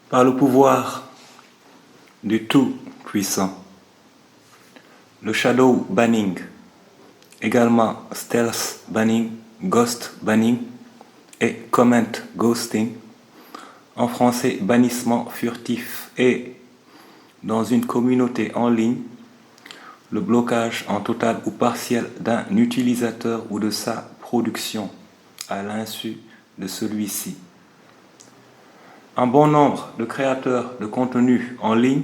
par le pouvoir du Tout-Puissant. Le shadow banning, également stealth banning, ghost banning et comment ghosting, en français bannissement furtif, et dans une communauté en ligne, le blocage en total ou partiel d'un utilisateur ou de sa production à l'insu de celui-ci. Un bon nombre de créateurs de contenu en ligne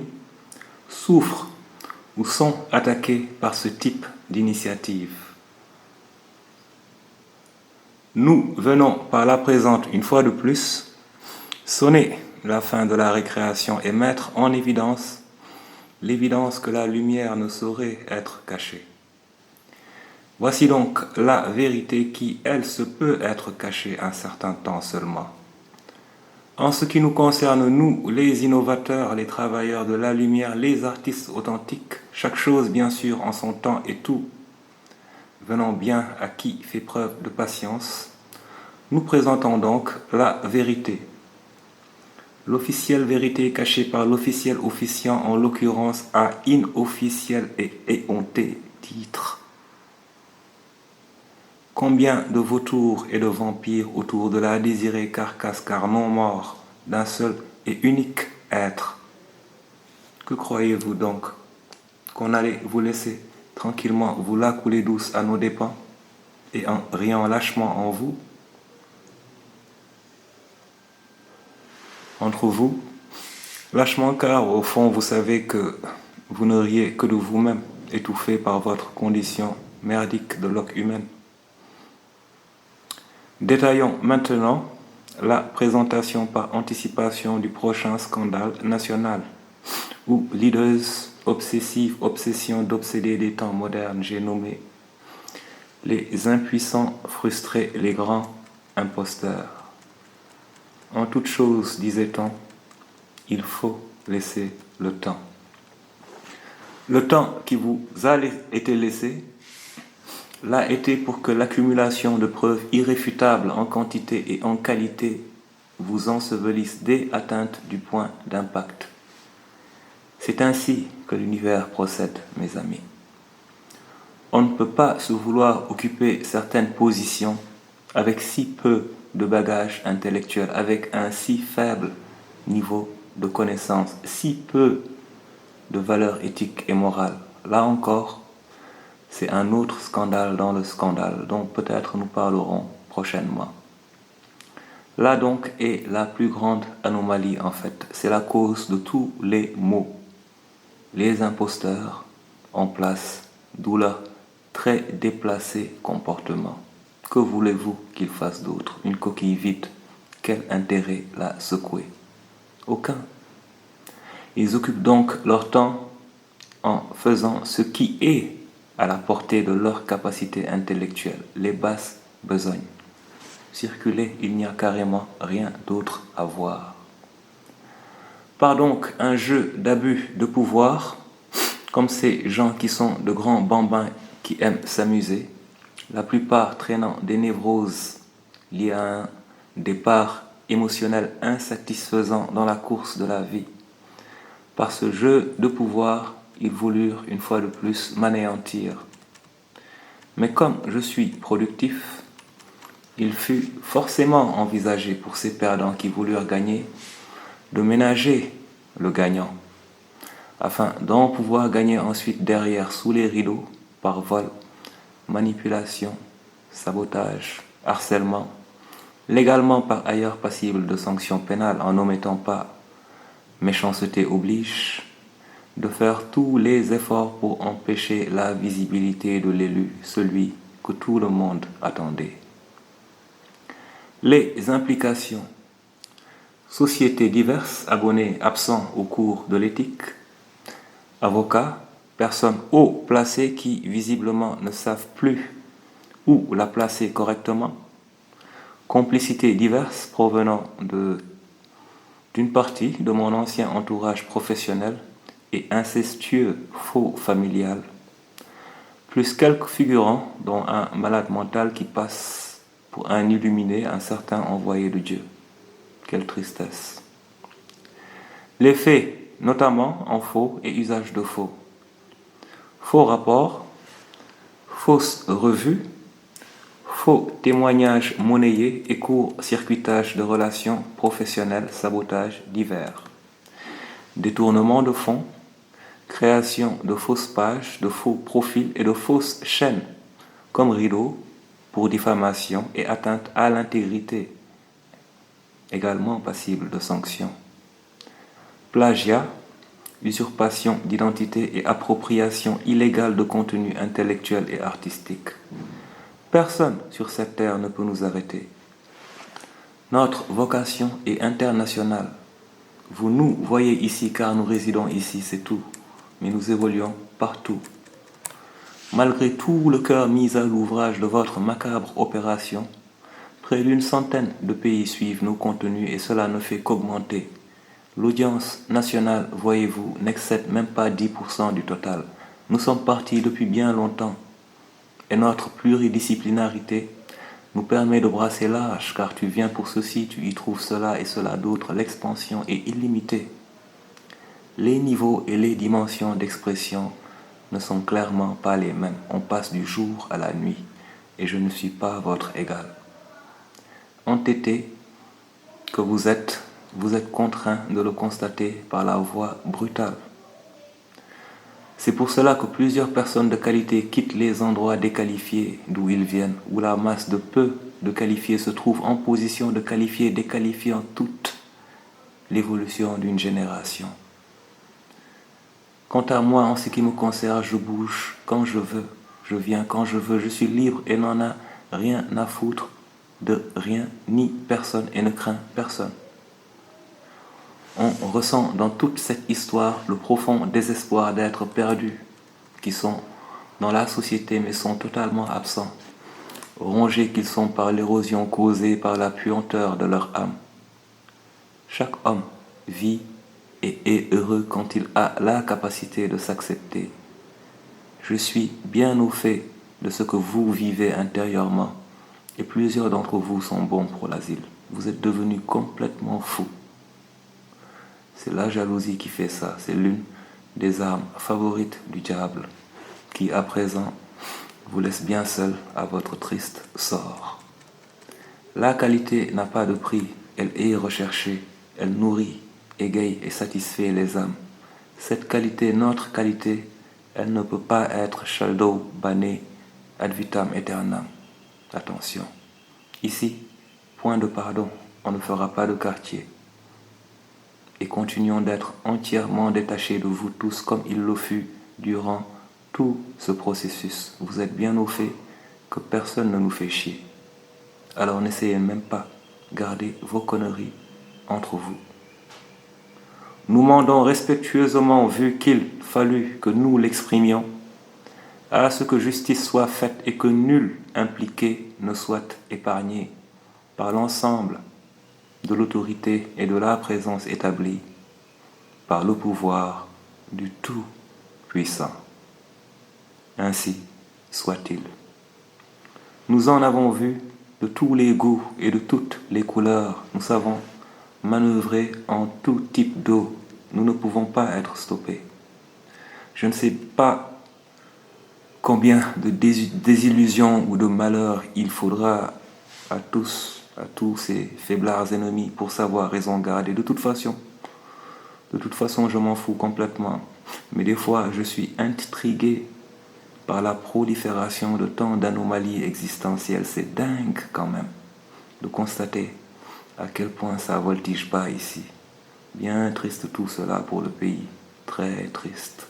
souffrent ou sont attaqués par ce type d'initiative. Nous venons par la présente, une fois de plus, sonner la fin de la récréation et mettre en évidence l'évidence que la lumière ne saurait être cachée. Voici donc la vérité qui, elle, se peut être cachée un certain temps seulement. En ce qui nous concerne, nous, les innovateurs, les travailleurs de la lumière, les artistes authentiques, chaque chose bien sûr en son temps et tout, venant bien à qui fait preuve de patience, nous présentons donc la vérité. L'officielle vérité cachée par l'officiel officiant, en l'occurrence à inofficiel et éhonté titre. Combien de vautours et de vampires autour de la désirée carcasse car non mort d'un seul et unique être. Que croyez-vous donc? Qu'on allait vous laisser tranquillement vous la couler douce à nos dépens et en riant lâchement en vous? Entre vous, lâchement car au fond vous savez que vous ne riez que de vous-même, étouffé par votre condition merdique de loque humaine. Détaillons maintenant la présentation par anticipation du prochain scandale national, où l'ideuse obsessive obsession d'obséder des temps modernes, j'ai nommé les impuissants frustrés, les grands imposteurs. En toute chose, disait-on, il faut laisser le temps. Le temps qui vous a été laissé l'a été pour que l'accumulation de preuves irréfutables en quantité et en qualité vous ensevelisse dès atteinte du point d'impact. C'est ainsi que l'univers procède, mes amis. On ne peut pas se vouloir occuper certaines positions avec si peu de bagages intellectuels, avec un si faible niveau de connaissance, si peu de valeurs éthiques et morales. Là encore, c'est un autre scandale dans le scandale dont peut-être nous parlerons prochainement. Là donc est la plus grande anomalie en fait. C'est la cause de tous les maux. Les imposteurs en place, d'où leur très déplacé comportement. Que voulez-vous qu'ils fassent d'autre? Une coquille vide. Quel intérêt la secouer? Aucun. Ils occupent donc leur temps en faisant ce qui est à la portée de leur capacité intellectuelle, les basses besognes. Circuler, il n'y a carrément rien d'autre à voir. Par donc un jeu d'abus de pouvoir, comme ces gens qui sont de grands bambins qui aiment s'amuser, la plupart traînant des névroses liées à un départ émotionnel insatisfaisant dans la course de la vie. Par ce jeu de pouvoir, ils voulurent une fois de plus m'anéantir. Mais comme je suis productif, il fut forcément envisagé pour ces perdants qui voulurent gagner de ménager le gagnant, afin d'en pouvoir gagner ensuite derrière sous les rideaux par vol, manipulation, sabotage, harcèlement, légalement par ailleurs passible de sanctions pénales en n'omettant pas, méchanceté oblige, de faire tous les efforts pour empêcher la visibilité de l'élu, celui que tout le monde attendait. Les implications. Sociétés diverses, abonnés absents au cours de l'éthique, avocats, personnes haut placées qui visiblement ne savent plus où la placer correctement, complicités diverses provenant d'une partie de mon ancien entourage professionnel et incestueux faux familial, plus quelques figurants dont un malade mental qui passe pour un illuminé, un certain envoyé de Dieu. Quelle tristesse. Les faits, notamment en faux et usage de faux. Faux rapports, fausses revues, faux témoignages monnayés et court-circuitage de relations professionnelles, sabotage divers. Détournement de fonds, création de fausses pages, de faux profils et de fausses chaînes, comme rideau pour diffamation et atteinte à l'intégrité, également passible de sanctions. Plagiat, usurpation d'identité et appropriation illégale de contenu intellectuel et artistique. Personne sur cette terre ne peut nous arrêter. Notre vocation est internationale. Vous nous voyez ici car nous résidons ici, c'est tout. Mais nous évoluons partout. Malgré tout le cœur mis à l'ouvrage de votre macabre opération, près d'une centaine de pays suivent nos contenus et cela ne fait qu'augmenter. L'audience nationale, voyez-vous, n'excède même pas 10% du total. Nous sommes partis depuis bien longtemps. Et notre pluridisciplinarité nous permet de brasser large, car tu viens pour ceci, tu y trouves cela et cela d'autre. L'expansion est illimitée. Les niveaux et les dimensions d'expression ne sont clairement pas les mêmes. On passe du jour à la nuit, et je ne suis pas votre égal. Entêté que vous êtes contraint de le constater par la voie brutale. C'est pour cela que plusieurs personnes de qualité quittent les endroits déqualifiés d'où ils viennent, où la masse de peu de qualifiés se trouve en position de qualifier, déqualifiant toute l'évolution d'une génération. Quant à moi, en ce qui me concerne, je bouge quand je veux, je viens quand je veux, je suis libre et n'en a rien à foutre de rien ni personne et ne crains personne. On ressent dans toute cette histoire le profond désespoir d'être perdus, qui sont dans la société mais sont totalement absents, rongés qu'ils sont par l'érosion causée par la puanteur de leur âme. Chaque homme vit et est heureux quand il a la capacité de s'accepter. Je suis bien au fait de ce que vous vivez intérieurement et plusieurs d'entre vous sont bons pour l'asile. Vous êtes devenus complètement fous. C'est la jalousie qui fait ça. C'est l'une des armes favorites du diable qui, à présent, vous laisse bien seul à votre triste sort. La qualité n'a pas de prix. Elle est recherchée. Elle nourrit, égaye et satisfait les âmes. Cette qualité, notre qualité, elle ne peut pas être shadow banné ad vitam aeternam. Attention. Ici, point de pardon. On ne fera pas de quartier. Et continuons d'être entièrement détachés de vous tous comme il le fut durant tout ce processus. Vous êtes bien au fait que personne ne nous fait chier. Alors n'essayez même pas. Gardez vos conneries entre vous. Nous mandons respectueusement, vu qu'il fallut que nous l'exprimions, à ce que justice soit faite et que nul impliqué ne soit épargné par l'ensemble de l'autorité et de la présence établie par le pouvoir du Tout-Puissant. Ainsi soit-il. Nous en avons vu de tous les goûts et de toutes les couleurs. Nous savons manœuvrer en tout type d'eau. Nous ne pouvons pas être stoppés. Je ne sais pas combien de désillusions ou de malheurs il faudra à tous ces faiblards ennemis pour savoir raison garder. De toute façon, je m'en fous complètement. Mais des fois, je suis intrigué par la prolifération de tant d'anomalies existentielles. C'est dingue quand même de constater à quel point ça voltige pas ici. Bien triste tout cela pour le pays. Très triste.